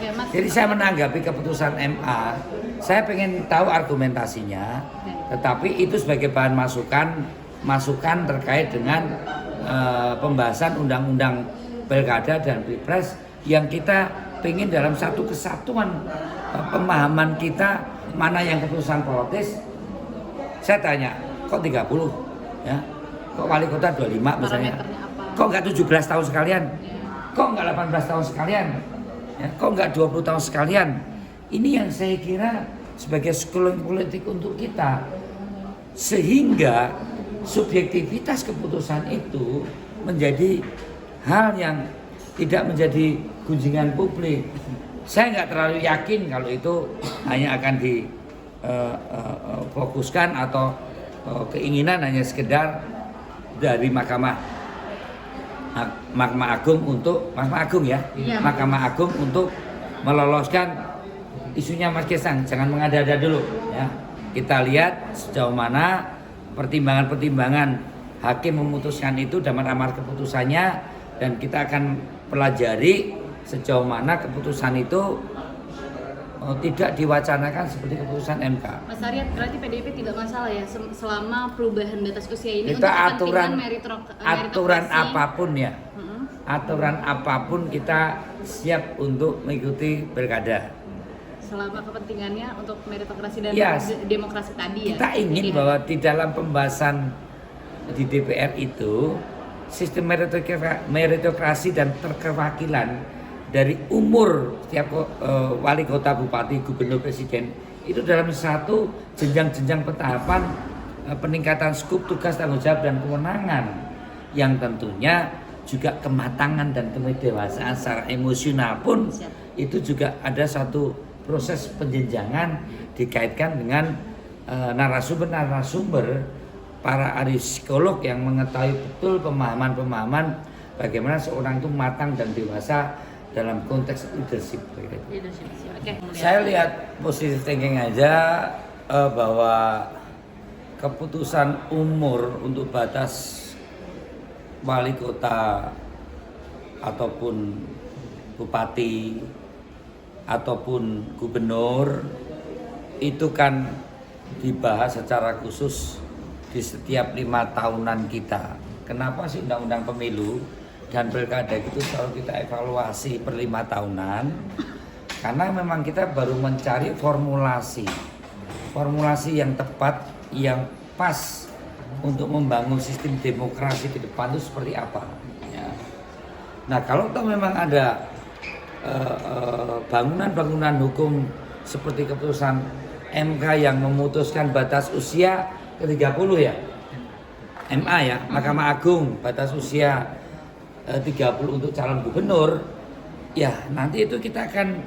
Oke, Mas. Jadi saya menanggapi keputusan MA, saya pengen tahu argumentasinya, tetapi itu sebagai bahan masukan terkait dengan pembahasan undang-undang pilkada dan pilpres yang kita pengen dalam satu kesatuan pemahaman kita mana yang keputusan politis. Saya tanya, kok 30 ya? Kok wali kota 25 misalnya? Kok enggak 17 tahun sekalian? Kok enggak 18 tahun sekalian? Ya, kok enggak 20 tahun sekalian? Ini yang saya kira sebagai schooling politik untuk kita. Sehingga subjektivitas keputusan itu menjadi hal yang tidak menjadi gunjingan publik. Saya nggak terlalu yakin kalau itu hanya akan difokuskan atau keinginan hanya sekedar dari Mahkamah Agung untuk meloloskan isunya Mas Gesang. Jangan mengada-ada dulu ya. Kita lihat sejauh mana pertimbangan-pertimbangan hakim memutuskan itu dalam amar keputusannya, dan kita akan pelajari sejauh mana keputusan itu tidak diwacanakan seperti keputusan MK. Mas Arya, berarti PDIP tidak masalah ya selama perubahan batas usia ini kita untuk aturan meritokrasi. apapun ya. Aturan apapun kita siap untuk mengikuti pilkada. Selama kepentingannya untuk meritokrasi dan demokrasi tadi ya. Kita ingin bahwa di dalam pembahasan di DPR itu sistem meritokrasi dan terkewakilan dari umur setiap wali kota, bupati, gubernur, presiden itu dalam satu jenjang-jenjang pentahapan peningkatan skup tugas, tanggung jawab dan kewenangan yang tentunya juga kematangan dan kedewasaan secara emosional pun itu juga ada satu proses penjenjangan dikaitkan dengan narasumber para ahli psikolog yang mengetahui betul pemahaman bagaimana seorang itu matang dan dewasa dalam konteks leadership. Okay. Saya lihat positive thinking aja bahwa keputusan umur untuk batas wali kota ataupun bupati ataupun gubernur itu kan dibahas secara khusus di setiap 5 tahunan kita. Kenapa sih undang-undang pemilu dan pilkada itu selalu kita evaluasi per 5 tahunan? Karena memang kita baru mencari formulasi yang tepat, yang pas untuk membangun sistem demokrasi ke depan itu seperti apa. Ya. Nah kalau toh memang ada bangunan-bangunan hukum seperti keputusan MK yang memutuskan batas usia ke 30 ya, MA ya, Mahkamah Agung batas usia 30 untuk calon gubernur, ya nanti itu kita akan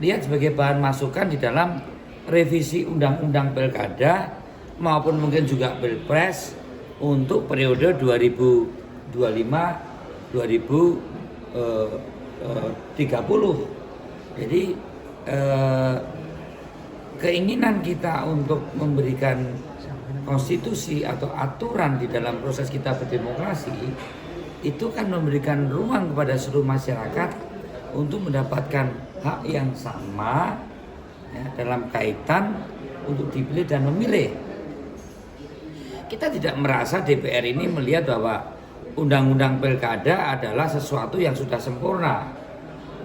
lihat sebagai bahan masukan di dalam revisi undang-undang pilkada maupun mungkin juga pilpres untuk periode 2025-2030. Jadi keinginan kita untuk memberikan konstitusi atau aturan di dalam proses kita berdemokrasi itu kan memberikan ruang kepada seluruh masyarakat untuk mendapatkan hak yang sama ya, dalam kaitan untuk dipilih dan memilih. Kita tidak merasa DPR ini melihat bahwa undang-undang pilkada adalah sesuatu yang sudah sempurna.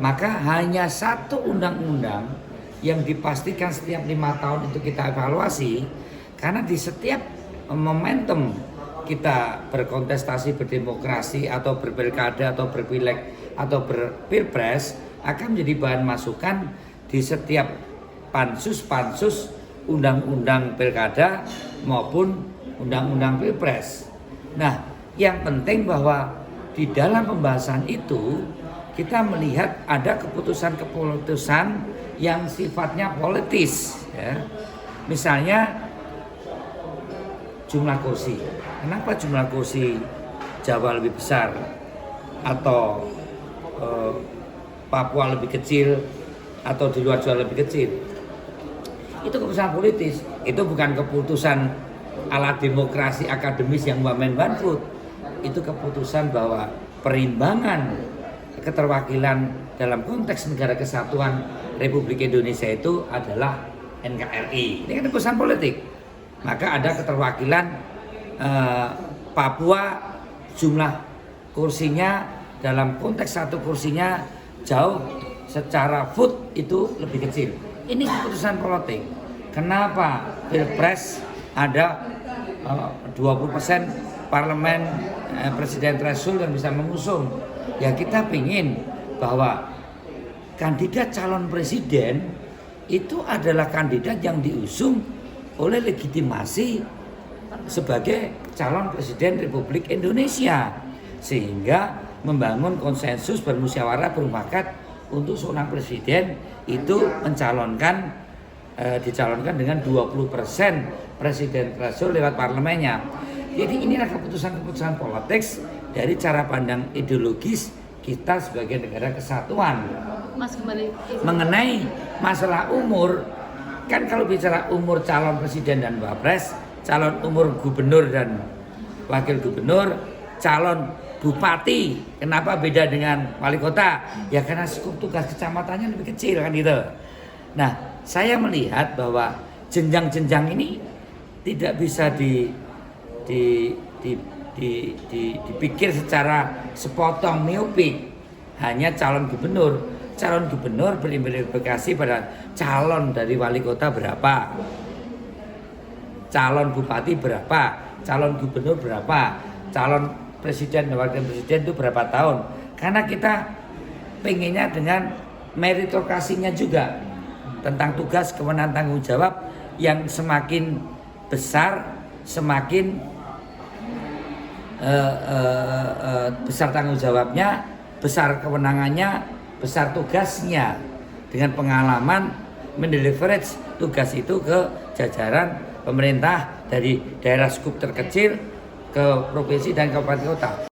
Maka hanya satu undang-undang yang dipastikan setiap 5 tahun itu kita evaluasi, karena di setiap momentum kita berkontestasi, berdemokrasi atau berpilkada atau berpileg atau berpilpres akan menjadi bahan masukan di setiap pansus undang-undang pilkada maupun undang-undang pilpres. Nah, yang penting bahwa di dalam pembahasan itu kita melihat ada keputusan-keputusan yang sifatnya politis ya. Misalnya jumlah kursi. Kenapa jumlah kursi Jawa lebih besar atau Papua lebih kecil atau di luar Jawa lebih kecil? Itu keputusan politis. Itu bukan keputusan ala demokrasi akademis yang wamen banfut. Itu keputusan bahwa perimbangan keterwakilan dalam konteks Negara Kesatuan Republik Indonesia itu adalah NKRI. Ini kan urusan politik. Maka ada keterwakilan Papua, jumlah kursinya dalam konteks satu kursinya jauh secara vote itu lebih kecil. Ini keputusan politik. Kenapa Pilpres ada 20% parlemen presiden threshold yang bisa mengusung? Ya kita pingin bahwa kandidat calon presiden itu adalah kandidat yang diusung oleh legitimasi sebagai calon presiden Republik Indonesia, sehingga membangun konsensus bermusyawarah bermufakat untuk seorang presiden itu dicalonkan dengan 20% presiden threshold lewat parlemennya. Jadi inilah keputusan-keputusan politik dari cara pandang ideologis kita sebagai negara kesatuan. Mas kembali Mengenai masalah umur, kan kalau bicara umur calon presiden dan wapres, calon umur gubernur dan wakil gubernur, calon bupati, kenapa beda dengan wali kota? Ya karena skup tugas kecamatannya lebih kecil kan gitu. Nah, saya melihat bahwa jenjang-jenjang ini tidak bisa dipikir secara sepotong miopik. Hanya calon gubernur berimplikasi pada calon dari wali kota berapa, calon bupati berapa, calon gubernur berapa, calon presiden dan wakil presiden itu berapa tahun. Karena kita pengennya dengan meritokrasinya juga tentang tugas, kewenangan, tanggung jawab yang semakin besar, semakin besar tanggung jawabnya, besar kewenangannya, besar tugasnya, dengan pengalaman mendeliverage tugas itu ke jajaran pemerintah dari daerah skup terkecil ke provinsi dan kabupaten kota.